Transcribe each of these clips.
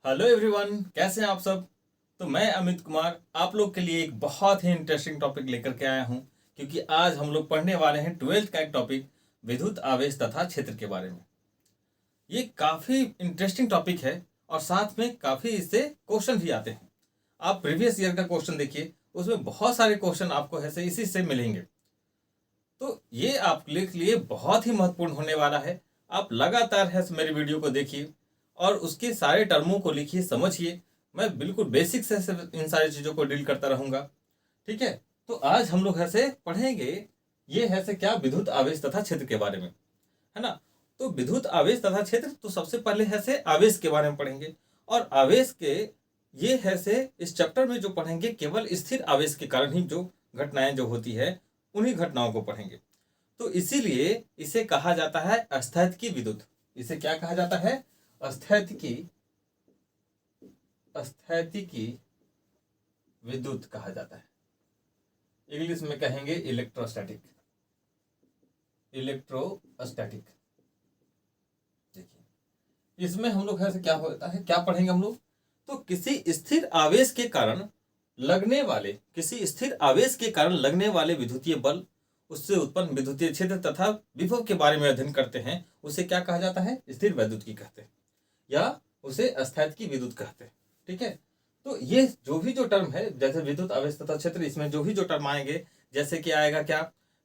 Hello everyone, कैसे हैं आप सब। तो मैं अमित कुमार आप लोग के लिए एक बहुत ही इंटरेस्टिंग टॉपिक लेकर के आया हूं, क्योंकि आज हम लोग पढ़ने वाले हैं 12th का एक टॉपिक विद्युत आवेश तथा क्षेत्र के बारे में। ये काफ़ी इंटरेस्टिंग टॉपिक है और साथ में काफ़ी इससे क्वेश्चन भी आते हैं। आप प्रीवियस ईयर का क्वेश्चन देखिए, उसमें बहुत सारे क्वेश्चन आपको ऐसे इसी से मिलेंगे। तो ये आपके लिए बहुत ही महत्वपूर्ण होने वाला है। आप लगातार है मेरी वीडियो को देखिए और उसके सारे टर्मों को लिखिए, समझिए। मैं बिल्कुल बेसिक से इन सारी चीज़ों को डील करता रहूँगा, ठीक है। तो आज हम लोग ऐसे पढ़ेंगे, ये है से क्या, विद्युत आवेश तथा क्षेत्र के बारे में, है ना। तो विद्युत आवेश तथा क्षेत्र, तो सबसे पहले है से आवेश के बारे में पढ़ेंगे। और आवेश के ये है से इस चैप्टर में जो पढ़ेंगे केवल स्थिर आवेश के कारण ही जो घटनाएं जो होती है उन्हीं घटनाओं को पढ़ेंगे। तो इसीलिए इसे कहा जाता है अस्थैतिकी विद्युत। इसे क्या कहा जाता है? अस्थैतिकी विद्युत कहा जाता है। इंग्लिश में कहेंगे इलेक्ट्रोस्टैटिक। देखिए, इसमें हम लोग ऐसे क्या होता है, क्या पढ़ेंगे हम लोग। तो किसी स्थिर आवेश के कारण लगने वाले विद्युतीय बल, उससे उत्पन्न विद्युतीय क्षेत्र तथा विभव के बारे में अध्ययन करते हैं। उसे क्या कहा जाता है? स्थिर वैद्युतिकी कहते हैं, या उसे अस्थैतिकी विद्युत कहते हैं, ठीक है। तो ये जो भी जो टर्म है, जैसे विद्युत आवेश तथा क्षेत्र, इसमें जो भी जो टर्म आएंगे, जैसे कि आएगा क्या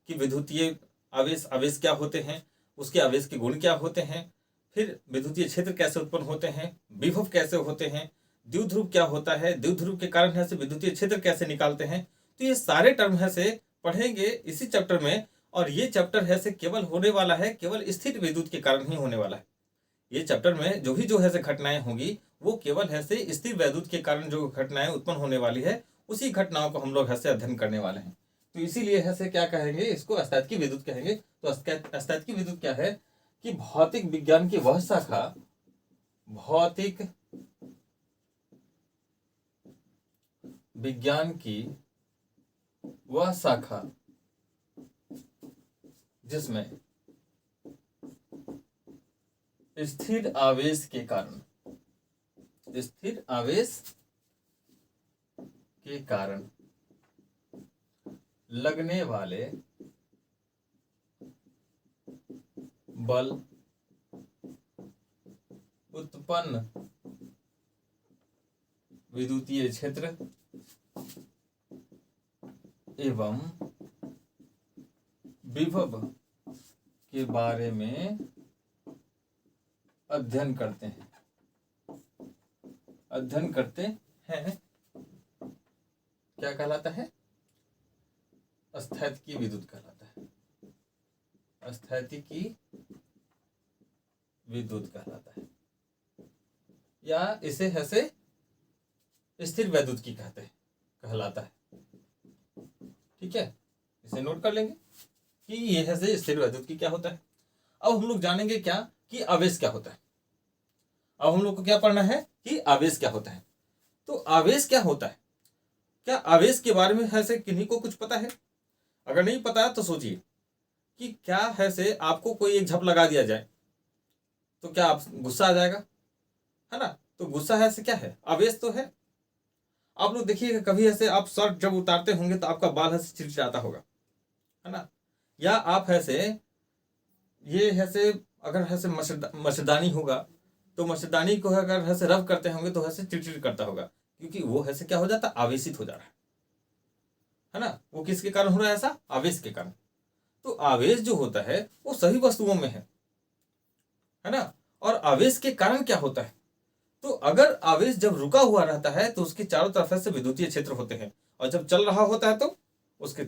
कि विद्युतीय आवेश क्या होते हैं, उसके आवेश के गुण क्या होते हैं, फिर विद्युतीय क्षेत्र कैसे उत्पन्न होते हैं, विभव कैसे होते हैं, द्विध्रुव क्या होता है, द्विध्रुव के कारण है से विद्युतीय क्षेत्र कैसे निकालते हैं। तो ये सारे टर्म है से पढ़ेंगे इसी चैप्टर में। और ये चैप्टर है से केवल होने वाला है, केवल स्थिर विद्युत के कारण ही होने वाला है। ये चैप्टर में जो भी जो है से घटनाएं होंगी वो केवल है से स्थिर वैद्युत के कारण जो घटनाएं उत्पन्न होने वाली है, उसी घटनाओं को हम लोग है से अध्ययन करने वाले हैं। तो इसीलिए है से क्या कहेंगे, इसको अस्थैतिकी विद्युत कहेंगे। तो अस्थैतिकी विद्युत क्या है कि भौतिक विज्ञान की वह शाखा जिसमें स्थिर आवेश के कारण लगने वाले बल उत्पन्न विद्युतीय क्षेत्र एवं विभव के बारे में अध्ययन करते हैं क्या कहलाता है? अस्थैतिकी विद्युत कहलाता है। अस्थैतिकी विद्युत कहलाता है, या इसे है से स्थिर वैद्युत की कहलाता है, ठीक है। इसे नोट कर लेंगे कि ये है से स्थिर वैद्युत की क्या होता है। अब हम लोग जानेंगे क्या कि आवेश क्या होता है। अब हम लोग को क्या पढ़ना है कि आवेश क्या होता है। तो आवेश क्या होता है, क्या आवेश के बारे में है से किन्हीं को कुछ पता है? अगर नहीं पता है तो सोचिए कि क्या है से आपको कोई एक झप लगा दिया जाए तो क्या आप गुस्सा आ जाएगा, है ना। तो गुस्सा है से क्या है? आवेश तो है। आप लोग देखिएगा, कभी ऐसे आप शर्ट जब उतारते होंगे तो आपका बाल ऐसे चिड़चिड़ाता होगा, है ना। या आप ऐसे ये ऐसे अगर ऐसे मच्छरदानी होगा तो मच्छरदानी को अगर ऐसे रब करते होंगे तो ऐसे चिड़चिड़ करता होगा, क्योंकि वो ऐसे क्या हो जाता है, आवेशित हो जा रहा है ना। वो किसके कारण हो रहा है ऐसा? आवेश के कारण। तो आवेश जो होता है वो सभी वस्तुओं में है ना। और आवेश के कारण क्या होता है, तो अगर आवेश जब रुका हुआ रहता है तो उसके चारों तरफ से विद्युतीय क्षेत्र होते हैं, और जब चल रहा होता है तो उसके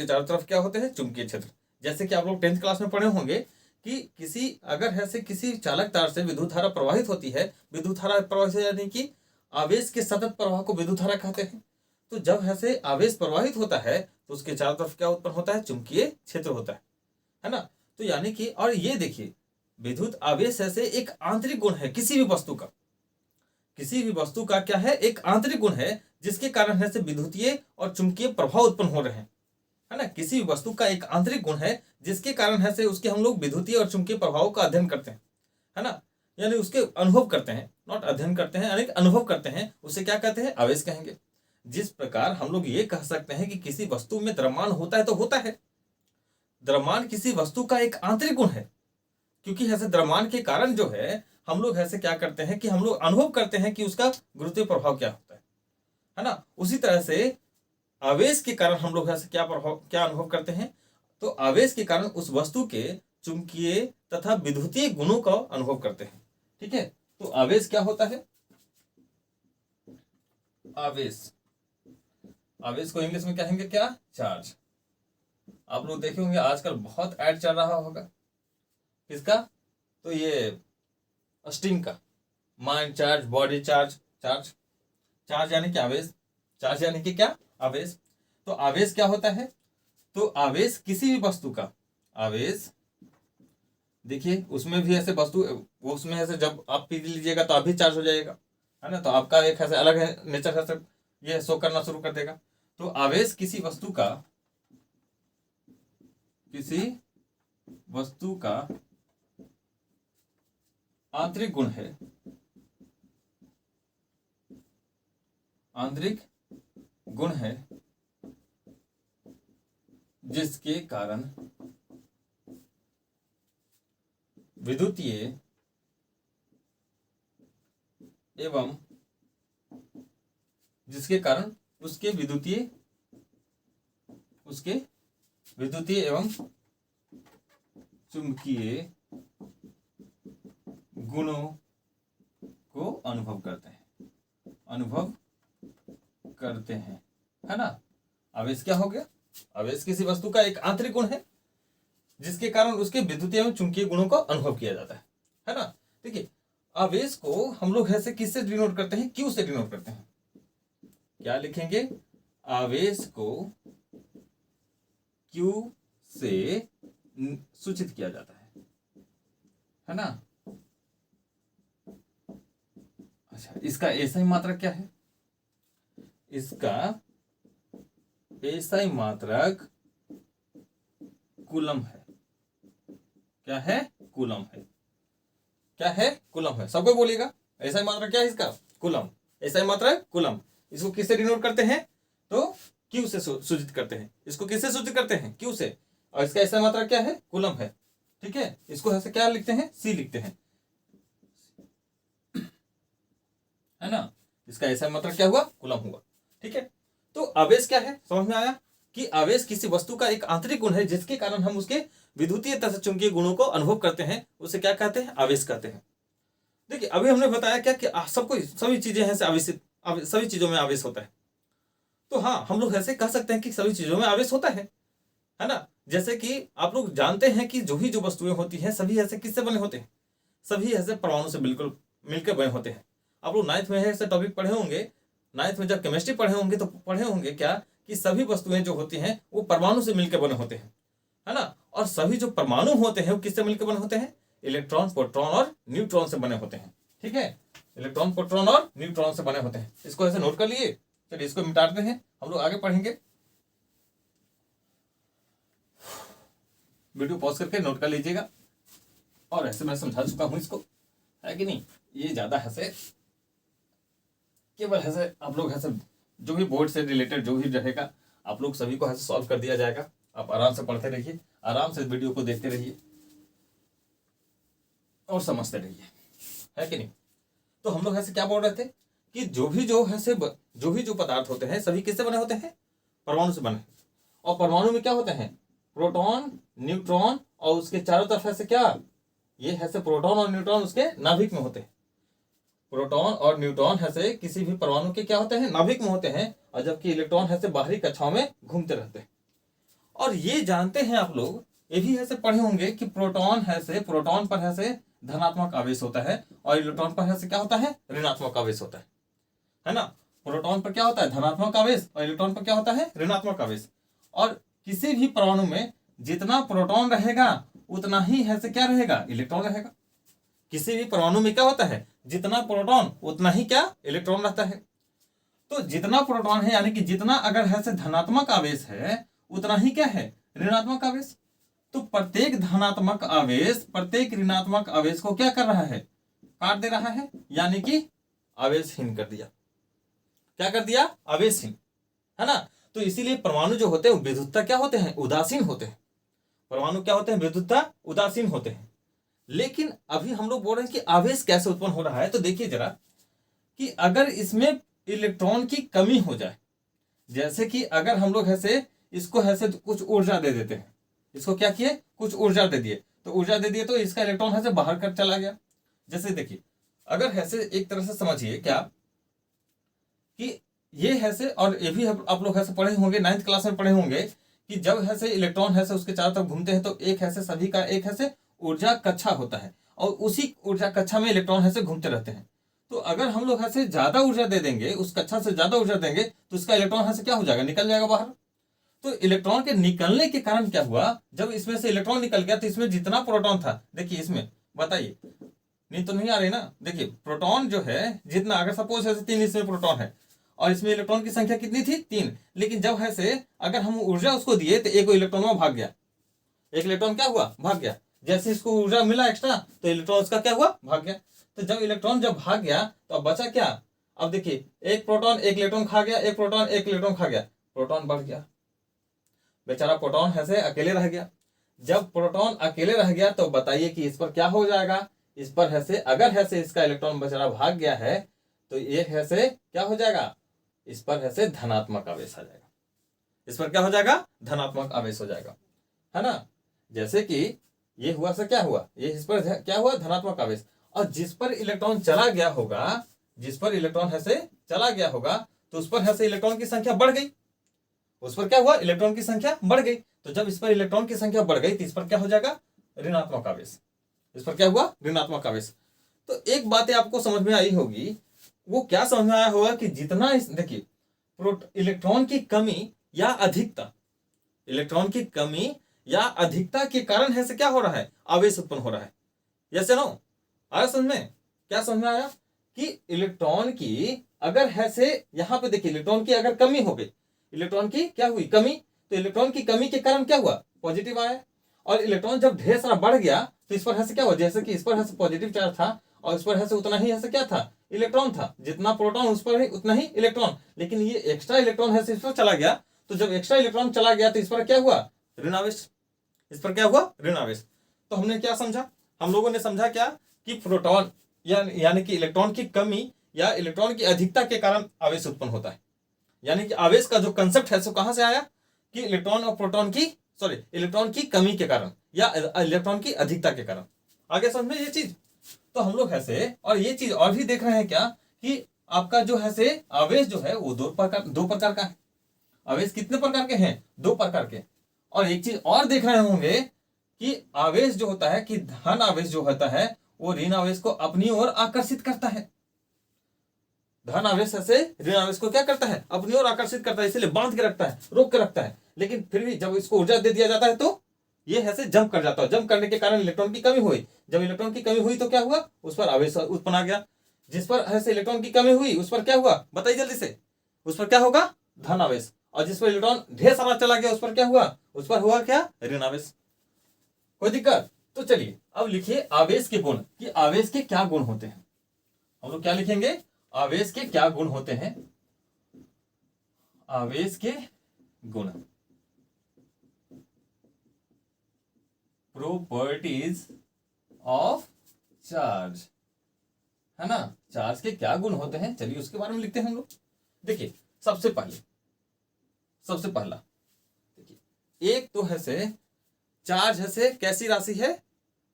चारों तरफ क्या होते हैं? चुंबकीय क्षेत्र। जैसे कि आप लोग 10th क्लास में पढ़े होंगे कि किसी चालक तार से विद्युत धारा प्रवाहित होती है। विद्युत धारा प्रवाहित यानी कि आवेश के सतत प्रवाह को विद्युत धारा कहते हैं। तो जब ऐसे आवेश प्रवाहित होता है तो उसके चारों तरफ क्या उत्पन्न होता है? चुंबकीय क्षेत्र होता है ना। तो यानी कि, और ये देखिए, विद्युत आवेश ऐसे एक आंतरिक गुण है किसी भी वस्तु का क्या है? एक आंतरिक गुण है, जिसके कारण है से विद्युतीय और चुंबकीय प्रभाव उत्पन्न हो रहे हैं, है ना। किसी भी वस्तु का एक आंतरिक गुण है जिसके कारण है से उसके हम लोग विद्युतीय और चुंबकीय प्रभाव का अध्ययन करते हैं, है ना। यानी उसके अनुभव करते हैं, नॉट अध्ययन करते हैं, यानी अनुभव करते हैं, उसे क्या कहते हैं? आवेश कहेंगे। जिस प्रकार हम लोग ये कह सकते हैं कि किसी वस्तु में द्रव्यमान होता है तो होता है, द्रव्यमान किसी वस्तु का एक आंतरिक गुण है, क्योंकि ऐसे द्रव्यमान के कारण जो है हम लोग ऐसे क्या करते हैं कि हम लोग अनुभव करते हैं कि उसका गुरुत्वीय प्रभाव क्या होता है ना। उसी तरह से आवेश के कारण हम लोग ऐसे क्या अनुभव करते हैं? तो आवेश के कारण उस वस्तु के चुंबकीय तथा विद्युतीय गुणों का अनुभव करते हैं। ठीक है, तो आवेश क्या होता है? आवेश को इंग्लिश में कहेंगे क्या? चार्ज। आप लोग देखे होंगे आजकल बहुत ऐड चल रहा होगा, किसका? तो ये स्टीम का, mind charge, body charge. Charge यानी कि आवेश, चार्ज यानी कि क्या? आवेश। तो आवेश क्या होता है? तो आवेश किसी भी वस्तु का, आवेश देखिए उसमें भी ऐसे वस्तु, उसमें ऐसे जब आप पी लीजिएगा तो आप भी चार्ज हो जाएगा, है ना। तो आपका एक ऐसे अलग है नेचर, ऐसे ये शो करना शुरू कर देगा। तो आवेश किसी वस्तु का आंतरिक गुण है, आंतरिक गुण है, जिसके कारण विद्युतीय एवं उसके विद्युतीय एवं चुंबकीय गुणों को अनुभव करते हैं, है ना। आवेश क्या हो गया? आवेश किसी वस्तु का एक आंतरिक गुण है, जिसके कारण उसके विद्युतीय एवं चुंबकीय गुणों का अनुभव किया जाता है ना। देखिए आवेश को हम लोग ऐसे किससे डिनोट करते हैं? क्यू से डिनोट करते हैं। क्या लिखेंगे? आवेश को क्यू से सूचित किया जाता है ना। अच्छा, इसका एसआई मात्रक क्या है? इसका एसआई मात्रक कूलम है। क्या है? कूलम है। क्या है? कूलम है। सबको बोलिएगा, एसआई मात्रक क्या है इसका? कूलम। एसआई मात्रक कूलम। इसको किससे डिनोट करते हैं? तो क्यू से सूचित करते हैं। इसको किससे सूचित करते हैं? क्यू से। और इसका एसआई मात्रक क्या है? कूलम है। ठीक है, इसको ऐसे क्या लिखते हैं? सी लिखते हैं, है ना। इसका एसआई मात्रक क्या हुआ? कूलम हुआ। ठीक है, तो आवेश क्या है? समझ में आया कि आवेश किसी वस्तु का एक आंतरिक गुण है, जिसके कारण हम उसके विद्युतीय तथा चुंबकीय गुणों को अनुभव करते हैं, उसे क्या कहते हैं? आवेश कहते हैं। देखिए अभी हमने बताया क्या कि सभी चीजें हैं आवेशित, सभी चीजों में आवेश होता है। तो हाँ, हम लोग ऐसे कह सकते हैं कि सभी चीजों में आवेश होता है ना। जैसे कि आप लोग जानते हैं कि जो वस्तुएं होती हैं सभी ऐसे किससे बने होते हैं? सभी ऐसे परमाणु से बिल्कुल मिलकर बने होते हैं। आप लोग 9th में ऐसे टॉपिक पढ़े होंगे, 9th में जब केमिस्ट्री पढ़े होंगे तो पढ़े होंगे क्या कि सभी वस्तुएं जो होती हैं वो परमाणु से मिलकर बने होते हैं, है ना। और सभी जो परमाणु होते हैं वो किससे मिलकर बने होते हैं? इलेक्ट्रॉन, प्रोटॉन और न्यूट्रॉन से बने होते हैं। ठीक है, इलेक्ट्रॉन, प्रोटॉन और न्यूट्रॉन से बने होते हैं। इसको ऐसे नोट कर लिए। चलिए इसको मिटाते हैं, हम लोग आगे पढ़ेंगे। वीडियो पॉज करके नोट कर लीजिएगा। और ऐसे मैं समझा चुका हूं इसको, है कि नहीं। ये ज्यादा ऐसे केवल ऐसे आप लोग ऐसे जो भी बोर्ड से रिलेटेड जो भी रहेगा आप लोग सभी को ऐसे सॉल्व कर दिया जाएगा। आप आराम से पढ़ते रहिए, आराम से वीडियो को देखते रहिए और समझते रहिए, है कि नहीं। तो हम लोग ऐसे क्या बोल रहे थे कि जो भी जो पदार्थ होते हैं सभी किससे बने होते हैं? परमाणु से बने। और परमाणु में क्या होते हैं? प्रोटॉन, न्यूट्रॉन और उसके चारों तरफ ऐसे क्या, ये ऐसे प्रोटॉन और न्यूट्रॉन उसके नाभिक में होते हैं। प्रोटॉन और न्यूट्रॉन ऐसे किसी भी परमाणु के क्या होते हैं? नाभिक में होते हैं। और जबकि इलेक्ट्रॉन ऐसे बाहरी कक्षाओं में घूमते रहते हैं। और ये जानते हैं आप लोग, ये भी ऐसे पढ़े होंगे कि प्रोटॉन पर ऐसे धनात्मक आवेश होता है और इलेक्ट्रॉन पर ऐसे क्या होता है? ऋणात्मक आवेश होता है ना। प्रोटॉन पर क्या होता है? धनात्मक आवेश और इलेक्ट्रॉन पर क्या होता है? ऋणात्मक आवेश। और किसी भी परमाणु में जितना प्रोटॉन रहेगा उतना ही ऐसे क्या रहेगा? इलेक्ट्रॉन रहेगा। किसी भी परमाणु में क्या होता है? जितना प्रोटॉन उतना ही क्या? इलेक्ट्रॉन रहता है। तो जितना प्रोटॉन है यानी कि जितना अगर ऐसे धनात्मक आवेश है उतना ही क्या है? ऋणात्मक आवेश। तो प्रत्येक धनात्मक आवेश प्रत्येक ऋणात्मक आवेश को क्या कर रहा है? काट दे रहा है, यानी कि आवेशहीन कर दिया। क्या कर दिया? आवेशहीन, है ना। तो इसीलिए परमाणु जो होते हैं वो विद्युतता क्या होते हैं? उदासीन होते हैं। परमाणु क्या होते हैं? विद्युतता उदासीन होते हैं। लेकिन अभी हम लोग बोल रहे हैं कि आवेश कैसे उत्पन्न हो रहा है। तो देखिए जरा कि अगर इसमें इलेक्ट्रॉन की कमी हो जाए, जैसे कि अगर हम लोग ऐसे इसको ऐसे कुछ ऊर्जा दे देते हैं, इसको क्या किए? कुछ ऊर्जा दे दिए, तो ऊर्जा दे दिए तो इसका इलेक्ट्रॉन ऐसे बाहर कर चला गया। जैसे देखिए अगर ऐसे एक तरह से समझिए क्या कि ये ऐसे, और ये भी आप लोग ऐसे पढ़े होंगे, 9th क्लास में पढ़े होंगे कि जब ऐसे इलेक्ट्रॉन ऐसे उसके चारों तरफ घूमते हैं तो एक ऐसे सभी का एक ऐसे ऊर्जा कक्षा होता है, और उसी ऊर्जा कक्षा में इलेक्ट्रॉन ऐसे घूमते रहते हैं। तो अगर हम लोग ऐसे ज्यादा ऊर्जा दे देंगे, उस कक्षा से ज्यादा ऊर्जा देंगे, तो उसका इलेक्ट्रॉन ऐसे क्या हो जाएगा? निकल जाएगा बाहर। तो इलेक्ट्रॉन के निकलने के कारण क्या हुआ? जब इसमें से इलेक्ट्रॉन निकल गया तो इसमें जितना प्रोटॉन था, देखिए इसमें, बताइए, नींद तो नहीं आ रही ना? देखिए प्रोटॉन जो है जितना, अगर सपोज ऐसे 3 इसमें प्रोटॉन है और इसमें इलेक्ट्रॉन की संख्या कितनी थी? 3। लेकिन जब ऐसे अगर हम ऊर्जा उसको दिए तो एक इलेक्ट्रॉन वहां भाग गया, एक इलेक्ट्रॉन क्या हुआ? भाग गया। जैसे इसको ऊर्जा मिला एक्स्ट्रा तो इलेक्ट्रॉन उसका क्या हुआ? भाग गया। तो जब इलेक्ट्रॉन जब भाग गया तो अब बचा क्या? अब देखिए एक प्रोटॉन एक इलेक्ट्रॉन खा गया, एक प्रोटॉन एक इलेक्ट्रॉन खा गया, प्रोटॉन बढ़ गया, बेचारा प्रोटॉन ऐसे अकेले रह गया। जब प्रोटॉन अकेले रह गया तो बताइए कि इस पर क्या हो जाएगा? इस पर ऐसे अगर ऐसे इसका इलेक्ट्रॉन बेचारा भाग गया है तो ये ऐसे क्या हो जाएगा? इस पर ऐसे धनात्मक आवेश आ जाएगा। इस पर क्या हो जाएगा? धनात्मक आवेश हो जाएगा, है ना। जैसे कि ये हुआ से क्या हुआ? ये इस पर क्या हुआ? धनात्मक आवेश। और जिस पर इलेक्ट्रॉन चला गया होगा, जिस पर इलेक्ट्रॉन ऐसे चला गया होगा तो उस पर ऐसे इलेक्ट्रॉन की संख्या बढ़ गई, उस पर क्या हुआ? इलेक्ट्रॉन की संख्या बढ़ गई। तो जब इस पर इलेक्ट्रॉन की संख्या बढ़ गई तो इस पर क्या हो जाएगा? ऋणात्मक आवेश। इस पर क्या हुआ? ऋणात्मक आवेश। तो एक बात आपको समझ में आई होगी, वो क्या समझ में आया होगा कि जितना देखिए इलेक्ट्रॉन की कमी या अधिकता, इलेक्ट्रॉन की कमी या अधिकता के कारण है से क्या हो रहा है? आवेश उत्पन्न हो रहा है। यस या नो? आया समझ में? क्या समझ में आया कि इलेक्ट्रॉन की अगर है से यहां पे देखिए इलेक्ट्रॉन की अगर कमी हो गई, इलेक्ट्रॉन की क्या हुई? कमी। तो इलेक्ट्रॉन की कमी के कारण क्या हुआ? पॉजिटिव आया। और इलेक्ट्रॉन जब ढेर सारा बढ़ गया तो इस पर ऐसे क्या हुआ? जैसे कि इस पर ऐसे पॉजिटिव चार्ज था और इस पर ऐसे उतना ही ऐसे क्या था? इलेक्ट्रॉन था। जितना प्रोटॉन उस पर ही उतना ही इलेक्ट्रॉन, लेकिन ये एक्स्ट्रा इलेक्ट्रॉन है इस पर चला गया। तो जब एक्स्ट्रा इलेक्ट्रॉन चला गया तो इस पर क्या हुआ? ऋणावेश। इस पर क्या हुआ? ऋणावेश। तो हमने क्या समझा? हम लोगों ने समझा क्या कि प्रोटॉन यानी कि इलेक्ट्रॉन की कमी या इलेक्ट्रॉन की अधिकता के कारण आवेश उत्पन्न होता है। यानी कि आवेश का जो कंसेप्ट है सो कहां से आया कि इलेक्ट्रॉन और प्रोटॉन की इलेक्ट्रॉन की कमी के कारण या इलेक्ट्रॉन की अधिकता के कारण। आगे समझ में ये चीज? तो हम लोग ऐसे और ये चीज और भी देख रहे हैं क्या कि आपका जो है से आवेश जो है वो दो प्रकार का है। आवेश कितने प्रकार के हैं? 2 प्रकार के। और एक चीज और देख रहे होंगे कि आवेश जो होता है कि धन आवेश जो होता है वो ऋण आवेश को अपनी ओर आकर्षित करता है। धन आवेश से ऋण आवेश को क्या करता है? अपनी ओर आकर्षित करता है, इसलिए बांध के रखता है, रोक के रखता है। लेकिन फिर भी जब इसको ऊर्जा दे दिया जाता है तो ये ऐसे जंप कर जाता है। जंप करने के कारण इलेक्ट्रॉन की कमी हुई। जब इलेक्ट्रॉन की कमी हुई तो क्या हुआ? उस पर आवेश उत्पन्न आ गया। जिस पर ऐसे इलेक्ट्रॉन की कमी हुई उस पर क्या हुआ? बताइए जल्दी से। उस पर क्या होगा? धन आवेश। और जिस पर इलेक्ट्रॉन ढेर सारा चला गया उस पर क्या हुआ? उस पर हुआ क्या? ऋण आवेश। कोई दिक्कत? तो चलिए अब लिखिए आवेश के गुण, कि आवेश के क्या गुण होते हैं। हम लोग क्या लिखेंगे? आवेश के क्या गुण होते हैं? आवेश के गुण, प्रॉपर्टीज ऑफ चार्ज, है ना। चार्ज के क्या गुण होते हैं, चलिए उसके बारे में लिखते हैं हम लोग। देखिए सबसे पहला देखिए, एक तो है से चार्ज है से कैसी राशि है?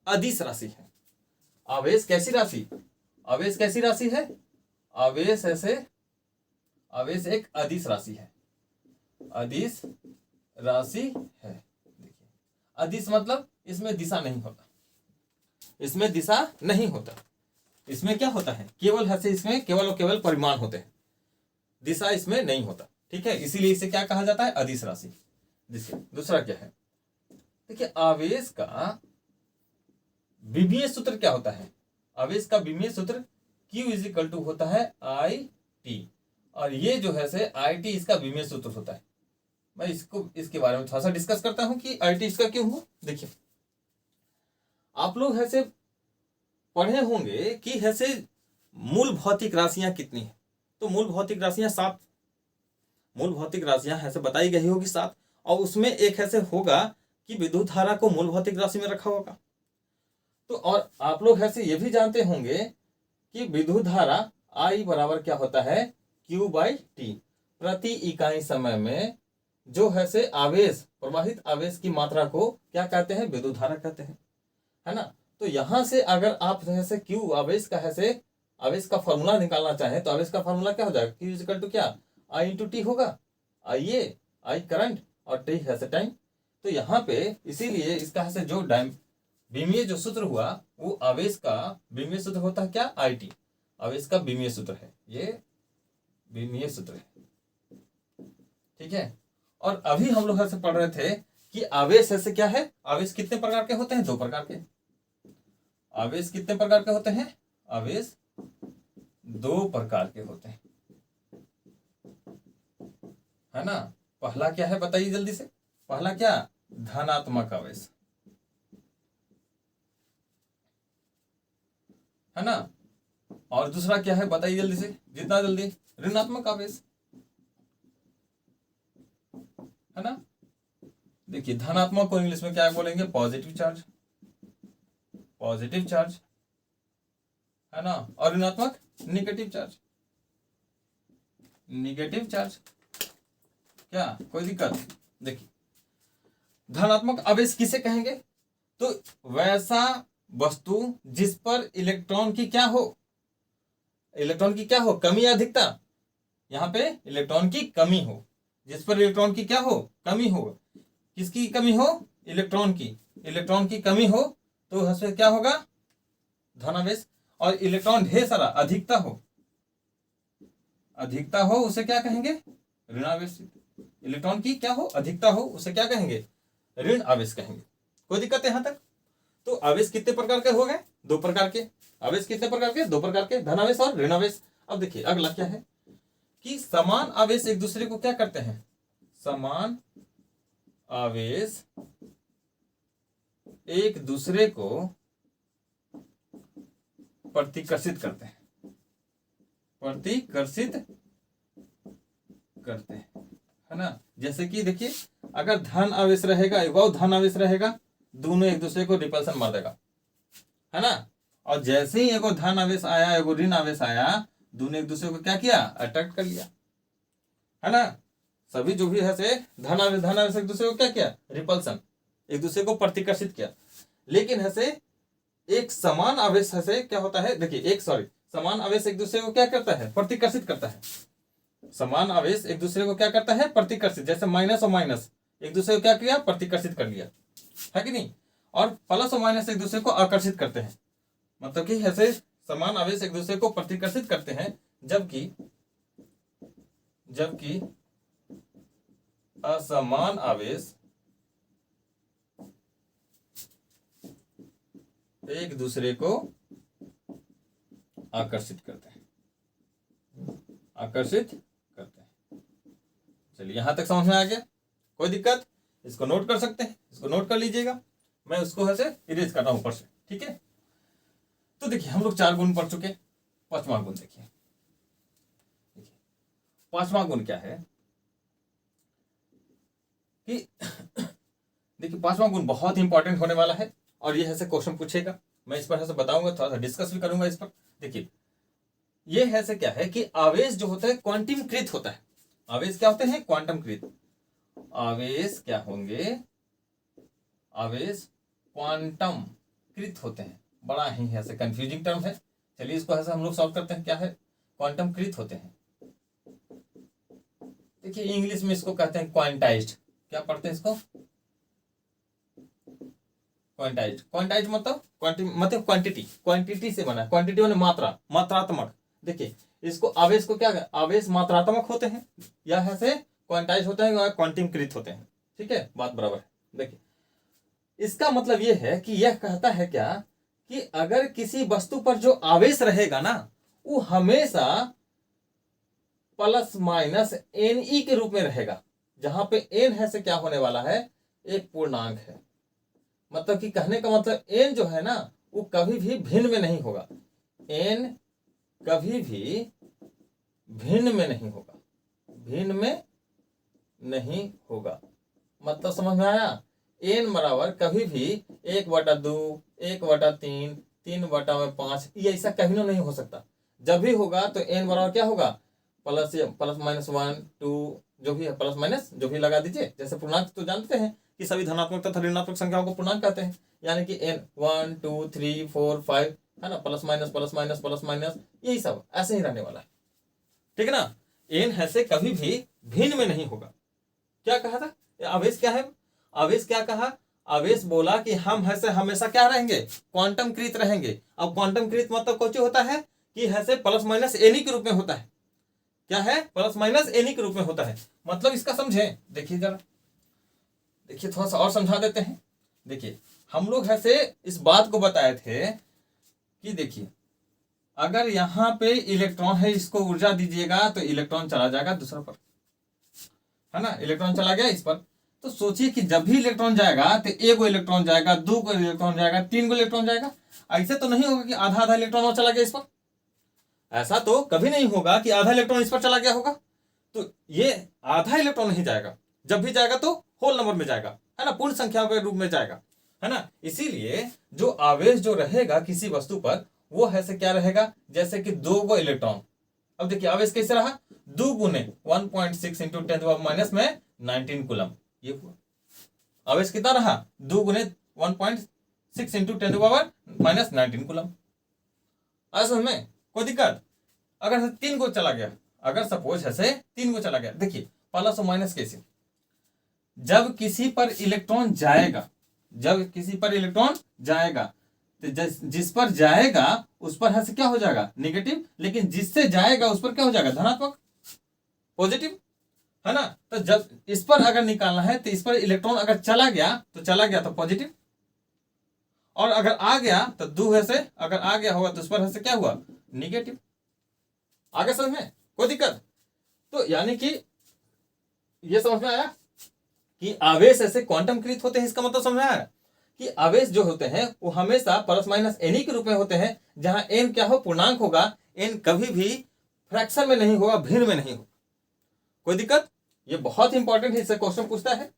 अदिश राशि है। आवेश कैसी राशि? आवेश कैसी राशि है? आवेश ऐसे आवेश एक अदिश राशि है। अदिश राशि है। देखिए अदिश मतलब इसमें दिशा नहीं होता, इसमें दिशा नहीं होता। इसमें क्या होता है? केवल है से इसमें केवल और केवल परिमाण होते हैं, दिशा इसमें नहीं होता। ठीक है, इसीलिए इसे क्या कहा जाता है? अदिश राशि। दूसरा क्या है? देखिए आवेश का विमीय सूत्र क्या होता है? आवेश का विमीय सूत्र Q इज इक्वल टू होता है IT, और ये जो है से IT इसका विमीय सूत्र होता है। मैं इसके बारे में थोड़ा सा डिस्कस करता हूं कि IT इसका क्यों हुआ। देखिए आप लोग है से पढ़े होंगे कि ऐसे मूल भौतिक राशियां कितनी है। तो मूल भौतिक राशियां 7, मूल भौतिक राशियां ऐसे बताई गई होगी 7, और उसमें एक ऐसे होगा कि विद्युत धारा को मूल भौतिक राशि में रखा होगा। तो और आप लोग ऐसे ये भी जानते होंगे कि विद्युत धारा I बराबर क्या होता है, Q/T। प्रति इकाई समय में जो है से आवेश, प्रवाहित आवेश की मात्रा को क्या कहते हैं, विद्युत धारा कहते हैं, है ना। तो यहां से अगर आप जैसे Q आवेश का है, आवेश का फॉर्मूला निकालना चाहें तो आवेश का फॉर्मूला क्या हो जाएगा, Q इक्वल टू क्या, I इंटू टी होगा। I करंट और T है टाइम। तो यहाँ पे इसीलिए इसका है जो विमीय जो सूत्र हुआ वो आवेश का विमीय सूत्र होता है क्या, IT। आवेश का विमीय सूत्र है, ये विमीय सूत्र है, ठीक है। और अभी हम लोग ऐसे पढ़ रहे थे कि आवेश ऐसे क्या है, आवेश कितने प्रकार के होते हैं, 2 प्रकार के। आवेश कितने प्रकार के होते हैं, आवेश 2 प्रकार के होते हैं, है ना। पहला क्या है बताइए जल्दी से, पहला क्या, धनात्मक आवेश, है ना। और दूसरा क्या है बताइए जल्दी से, जितना जल्दी, ऋणात्मक आवेश, है ना। देखिए धनात्मक को इंग्लिश में क्या बोलेंगे, पॉजिटिव चार्ज, पॉजिटिव चार्ज, है ना। और ऋणात्मक, निगेटिव चार्ज, निगेटिव चार्ज। क्या कोई दिक्कत, देखिए धनात्मक आवेश किसे कहेंगे, तो वैसा वस्तु जिस पर इलेक्ट्रॉन की क्या हो, इलेक्ट्रॉन की क्या हो, कमी या अधिकता। यहाँ पे इलेक्ट्रॉन की कमी हो, जिस पर इलेक्ट्रॉन की क्या हो, कमी हो। किसकी कमी हो, इलेक्ट्रॉन की, इलेक्ट्रॉन की कमी हो तो उसमें क्या होगा, धनावेश। और इलेक्ट्रॉन ढेर सारा, अधिकता हो, अधिकता हो उसे क्या कहेंगे, ऋणावेश। इलेक्ट्रॉन की क्या हो, अधिकता हो उसे क्या कहेंगे, ऋण आवेश कहेंगे। कोई दिक्कत है यहाँ तक। तो आवेश कितने प्रकार के हो गए, 2 प्रकार के। आवेश कितने प्रकार के, 2 प्रकार के, धनावेश और ऋणावेश। अब देखिए अगला क्या है कि समान आवेश एक दूसरे को क्या करते हैं, समान आवेश एक दूसरे को प्रतिकर्षित करते हैं, प्रतिकर्षित करते हैं, है ना। जैसे कि देखिए अगर धन आवेश रहेगा, एक और धन आवेश रहेगा, दोनों एक दूसरे को रिपल्सन मार देगा, है ना। और जैसे ही एक और धन आवेश आया, एक और ऋण आवेश आया, दोनों एक दूसरे को क्या किया, अट्रैक्ट कर लिया, है ना। सभी जो भी है से धन आवेश एक दूसरे को क्या किया, रिपल्सन, एक दूसरे को प्रतिकर्षित किया। लेकिन है से एक समान आवेश है से क्या होता है, देखिए समान आवेश एक दूसरे को क्या करता है, प्रतिकर्षित करता है। समान आवेश एक दूसरे को क्या करता है, प्रतिकर्षित। जैसे माइनस और माइनस एक दूसरे को क्या किया, प्रतिकर्षित कर लिया, है कि नहीं। और प्लस और माइनस एक दूसरे को आकर्षित करते हैं। मतलब कि ऐसे समान आवेश एक दूसरे को प्रतिकर्षित करते हैं, जबकि असमान आवेश एक दूसरे को आकर्षित करते हैं, आकर्षित करते हैं। चलिए यहां तक समझ में आ गया, कोई दिक्कत, इसको नोट कर सकते हैं, इसको नोट कर लीजिएगा। मैं उसको ऐसे इरेज कर रहा हूं ऊपर से, ठीक है। तो देखिए हम लोग 4 गुण पढ़ चुके, 5वां गुण देखिए। पांचवा गुण क्या है कि देखिए 5वां गुण बहुत इंपॉर्टेंट होने वाला है और ये ऐसे क्वेश्चन पूछेगा, मैं इस पर ऐसे बताऊंगा, थोड़ा सा डिस्कस भी करूंगा इस पर। देखिए ये ऐसे क्या है कि आवेश जो होता है क्वांटमीकृत होता है। आवेश क्या होते हैं, क्वांटमकृत। आवेश क्या होंगे, आवेश क्वांटमकृत होते हैं। बड़ा ही ऐसे कंफ्यूजिंग टर्म है, चलिए इसको ऐसे हम लोग सॉल्व करते हैं। क्या है, क्वांटमकृत होते हैं। देखिए इंग्लिश में इसको कहते हैं क्वांटाइज्ड। क्या पढ़ते हैं इसको, क्वांटाइज्ड। क्वांटाइज्ड मतलब क्वांटिटी, क्वांटिटी से बना। क्वांटिटी माने मात्रा, मात्रात्मक। देखिए इसको आवेश को क्या, आवेश मात्रात्मक होते हैं या ऐसे क्वांटाइज होते हैं या क्वांटमीकृत होते हैं, ठीक है, बात बराबर है। देखिए इसका मतलब यह है कि यह कहता है क्या कि अगर किसी वस्तु पर जो आवेश रहेगा ना, वो हमेशा प्लस माइनस एन ई के रूप में रहेगा, जहां पे एन है से क्या होने वाला है, एक पूर्णांक है। मतलब कि कहने का मतलब एन जो है ना वो कभी भी भिन्न में नहीं होगा। n कभी भी भिन्न में नहीं होगा, भिन्न में नहीं होगा। मतलब समझ में आया? n बराबर कभी भी 1/2, 1/3, 3/5, ये ऐसा कभी नहीं हो सकता। जब भी होगा तो n बराबर क्या होगा, प्लस माइनस 1 2 जो भी है, प्लस माइनस जो भी लगा दीजिए। जैसे पूर्णांक तो जानते हैं कि सभी धनात्मक तथा ऋणात्मक संख्याओं को पूर्णांक कहते हैं, यानी कि n 1 2 3 4 5 है ना, plus minus plus minus plus minus, यही सब ऐसे ही रहने वाला है। ठीक है ना? n ऐसे कभी भी भिन्न में नहीं होगा। क्या कहा था? आवेश क्या है? आवेश क्या कहा? आवेश बोला कि हम ऐसे हमेशा क्या रहेंगे, क्वांटम कृत रहेंगे। अब क्वांटम कृत मतलब कुछ होता है कि ऐसे प्लस माइनस एनी के रूप में होता है। क्या है? प्लस माइनस एनी के रूप में होता है। मतलब इसका समझें, देखिए जरा, देखिए थोड़ा सा और समझा देते हैं। देखिए हम लोग ऐसे इस बात को बताए थे कि देखिए अगर यहाँ पे इलेक्ट्रॉन है, इसको ऊर्जा दीजिएगा तो इलेक्ट्रॉन चला जाएगा दूसरे पर, है ना, इलेक्ट्रॉन चला गया इस पर। तो सोचिए कि जब भी इलेक्ट्रॉन जाएगा तो 1 इलेक्ट्रॉन जाएगा, 2 इलेक्ट्रॉन जाएगा, 3 इलेक्ट्रॉन जाएगा। ऐसे तो नहीं होगा कि आधा आधा इलेक्ट्रॉन और चला गया इस पर। ऐसा तो कभी नहीं होगा कि आधा इलेक्ट्रॉन इस पर चला गया होगा। तो ये आधा इलेक्ट्रॉन नहीं जाएगा, जब भी जाएगा तो होल नंबर में जाएगा, है ना, पूर्ण संख्या के रूप में जाएगा, है ना। इसीलिए जो आवेश जो रहेगा किसी वस्तु पर वो ऐसे क्या रहेगा, जैसे कि 2 इलेक्ट्रॉन। अब देखिए आवेश कैसे रहा, 2 गुने 1.6 इंटू 10 में 19 कूलम। ये हुआ आवेश कितना रहा, 2 गुने 1.6 इंटू 10 - 19 कूलम। समझ में कोई दिक्कत? अगर 3 को चला गया, अगर सपोज ऐसे 3 को चला गया, देखिए प्लस और माइनस कैसे, जब किसी पर इलेक्ट्रॉन जाएगा, जब किसी पर इलेक्ट्रॉन जाएगा तो जिस पर जाएगा उस पर ऐसे क्या हो जाएगा, नेगेटिव, लेकिन जिससे जाएगा उस पर क्या हो जाएगा, धनात्मक, पॉजिटिव, है ना। तो जब इस पर अगर निकालना है तो इस पर इलेक्ट्रॉन अगर चला गया तो पॉजिटिव, और अगर आ गया तो 2 ऐसे अगर आ गया होगा तो उस पर ऐसे क्या हुआ, निगेटिव। आगे समझ में कोई दिक्कत? तो यानी कि ये समझ में आया कि आवेश ऐसे क्वांटम कृत होते हैं। इसका मतलब समझ में आया कि आवेश जो होते हैं वो हमेशा प्लस माइनस एनी के रूप में होते हैं, जहां एन क्या हो, पूर्णांक होगा। एन कभी भी फ्रैक्शन में नहीं होगा, भिन्न में नहीं होगा। कोई दिक्कत? ये बहुत इंपॉर्टेंट है, इससे क्वेश्चन पूछता है।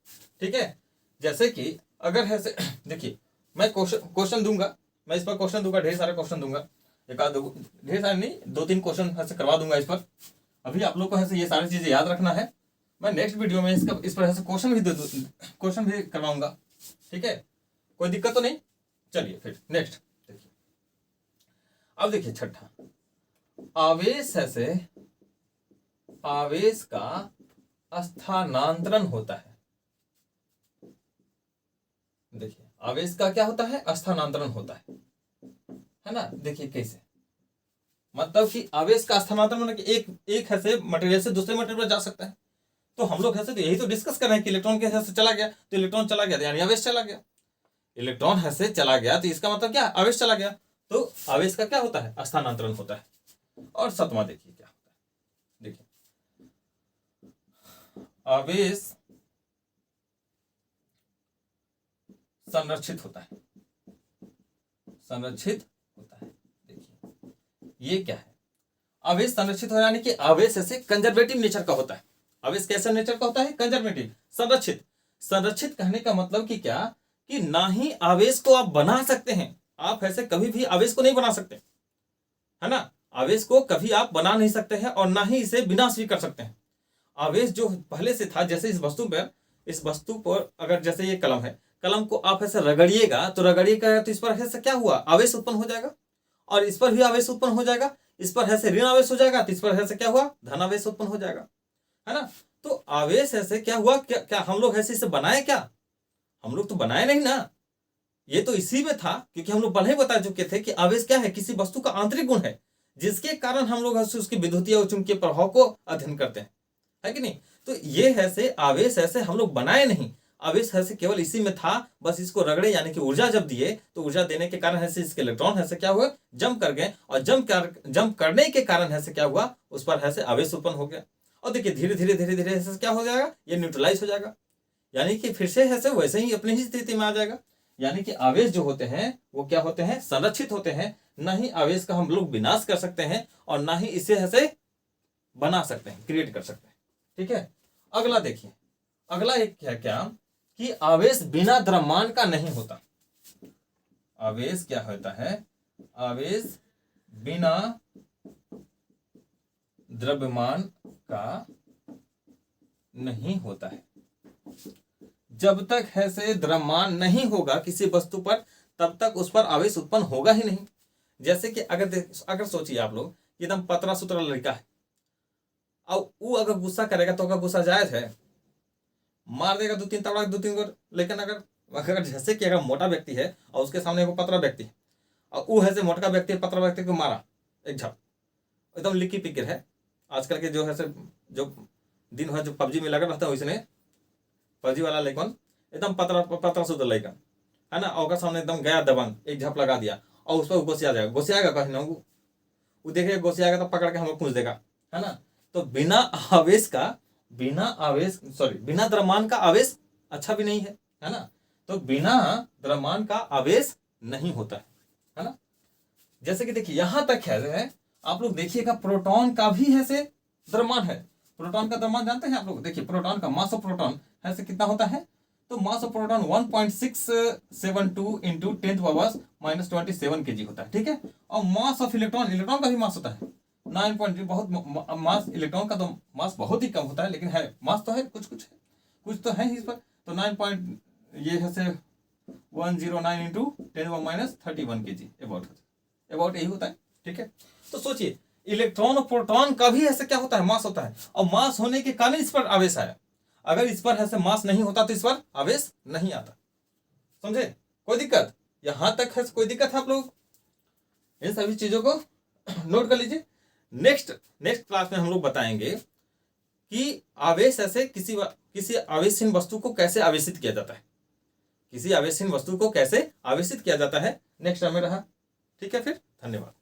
ठीक है, जैसे कि अगर ऐसे देखिए मैं क्वेश्चन दूंगा, मैं इस पर क्वेश्चन दूंगा, ढेर सारे क्वेश्चन दूंगा, एक आध ढेर सारे नहीं, 2-3 क्वेश्चन ऐसे करवा दूंगा इस पर। अभी आप लोग को ऐसे ये सारी चीजें याद रखना है। मैं नेक्स्ट वीडियो में इस पर ऐसे क्वेश्चन भी करवाऊंगा। ठीक है, कोई दिक्कत तो नहीं? चलिए फिर नेक्स्ट देखिए। अब देखिए छठा, आवेश ऐसे आवेश का स्थानांतरण होता है। देखिए आवेश का क्या होता है, स्थानांतरण होता है ना। देखिए कैसे, मतलब कि आवेश का स्थानांतरण मतलब कि एक है से मटेरियल से दूसरे मटेरियल पर जा सकता है। तो हम लोग ऐसे तो यही तो डिस्कस कर रहे हैं कि इलेक्ट्रॉन के से चला गया तो इलेक्ट्रॉन चला गया यानी आवेश चला गया। इलेक्ट्रॉन ऐसे चला गया तो इसका मतलब क्या, आवेश चला गया। तो आवेश का क्या होता है, स्थानांतरण होता है। और 7वां देखिए क्या होता है। देखिए आवेश संरक्षित होता है, संरक्षित होता है। देखिए ये क्या है, आवेश संरक्षित हो यानी कि आवेश ऐसे कंजर्वेटिव नेचर का होता है। आवेश कैसे नेचर का होता है, कंजर्वेटिव, संरक्षित। संरक्षित कहने का मतलब कि क्या, कि ना ही आवेश को आप बना सकते हैं, आप ऐसे कभी भी आवेश को नहीं बना सकते, है ना। आवेश को कभी आप बना नहीं सकते हैं और ना ही इसे विनाश भी कर सकते हैं। आवेश जो पहले से था, जैसे इस वस्तु पर अगर जैसे ये कलम है, कलम को आप ऐसे रगड़िएगा तो इस पर ऐसे क्या हुआ, आवेश उत्पन्न हो जाएगा, और इस पर भी आवेश उत्पन्न हो जाएगा। इस पर ऐसे ऋण आवेश हो जाएगा तो इस पर ऐसे क्या हुआ, धन आवेश उत्पन्न हो जाएगा, है ना। तो आवेश ऐसे क्या हुआ, क्या हम लोग ऐसे इसे बनाए क्या, हम लोग तो बनाए नहीं ना। ये तो इसी में था, क्योंकि हम लोग पहले ही बता चुके थे कि आवेश क्या है, किसी वस्तु का आंतरिक गुण है, जिसके कारण हम लोग उसकी विद्युतीय और चुंबकीय प्रभाव को अध्ययन करते हैं, है कि नहीं। तो ये ऐसे आवेश ऐसे हम लोग बनाए नहीं, आवेश ऐसे केवल इसी में था, बस इसको रगड़े यानी कि ऊर्जा जब दिए तो ऊर्जा देने के कारण ऐसे इसके इलेक्ट्रॉन ऐसे क्या हुआ, जंप कर गए, और जंप करने के कारण ऐसे क्या हुआ, उस पर ऐसे आवेश उत्पन्न हो गया। और देखिए धीरे धीरे ऐसे क्या हो जाएगा, ये न्यूट्रलाइज हो जाएगा, यानी कि फिर से ऐसे वैसे ही अपनी ही स्थिति में आ जाएगा। यानी कि आवेश जो होते हैं वो क्या होते हैं, संरक्षित होते हैं। ना ही आवेश का हम लोग विनाश कर सकते हैं और ना ही इसे ऐसे बना सकते हैं, क्रिएट कर सकते हैं। ठीक है, अगला देखिए, अगला एक क्या कि आवेश बिना द्रव्यमान का नहीं होता। आवेश क्या होता है, आवेश बिना द्रव्यमान का नहीं होता है। जब तक है से द्रव्यमान नहीं होगा किसी वस्तु पर, तब तक उस पर आवेश उत्पन्न होगा ही नहीं। जैसे कि अगर सोचिए आप लोग, एकदम पतला सुतरा लड़का है, अब वो अगर गुस्सा करेगा तो अगर गुस्सा जायज है, मार देगा 2-3 तबड़ा 2-3 को। लेकिन अगर जैसे कि अगर मोटा व्यक्ति है और उसके सामने एक पतला व्यक्ति है और वो है से मोटा व्यक्ति पतला व्यक्ति को मारा एक झप, एकदम लिक्की पिक्किर है। आजकल के जो है से जो दिन है जो पबजी में लगा रहता है, उसने पबजी वाला लेकिन एकदम पतला सुधर लेकर है ना, और सामने एकदम गया दबंग एक झप लगा दिया और उस पर गोसिया जाएगा, गोसियाएगा कहीं ना वो देखेगा, गोसियाएगा तो पकड़ के हमको पूछ देगा, है ना। तो बिना आवेश का, बिना द्रव्यमान का आवेश अच्छा भी नहीं है ना। तो बिना द्रव्यमान का आवेश नहीं होता है ना। जैसे कि देखिए यहां तक है, आप लोग देखिएगा प्रोटॉन का भी है से द्रव्यमान है। प्रोटॉन का द्रव्यमान जानते हैं आप लोग, देखिए प्रोटॉन का मास ऑफ प्रोटॉन है से कितना होता है, तो mass of proton 1.672 into 10⁻⁻27 kg होता है। ठीक है, और मास ऑफ इलेक्ट्रॉन का भी मास होता है 9 पॉइंट, बहुत मास इलेक्ट्रॉन का तो मास बहुत ही कम होता है, लेकिन है मास तो है, कुछ तो है इस पर। तो 9 पॉइंट ये है से 109 इंटू 10⁻31 kg अबाउट यही होता है। ठीक है, तो सोचिए इलेक्ट्रॉन और प्रोटॉन का भी ऐसे क्या होता है, मास होता है, और मास होने के कारण इस पर आवेश आया। अगर इस पर ऐसे मास नहीं होता तो इस पर आवेश नहीं आता। समझे, कोई दिक्कत यहां तक है, कोई दिक्कत है आप लोग इन सभी चीजों को नोट कर लीजिए। नेक्स्ट क्लास में हम लोग बताएंगे कि आवेश ऐसे किसी आवेशहीन वस्तु को कैसे आवेशित किया जाता है, किसी आवेशहीन वस्तु को कैसे आवेशित किया जाता है। नेक्स्ट टाइम में रहा। ठीक है, फिर धन्यवाद।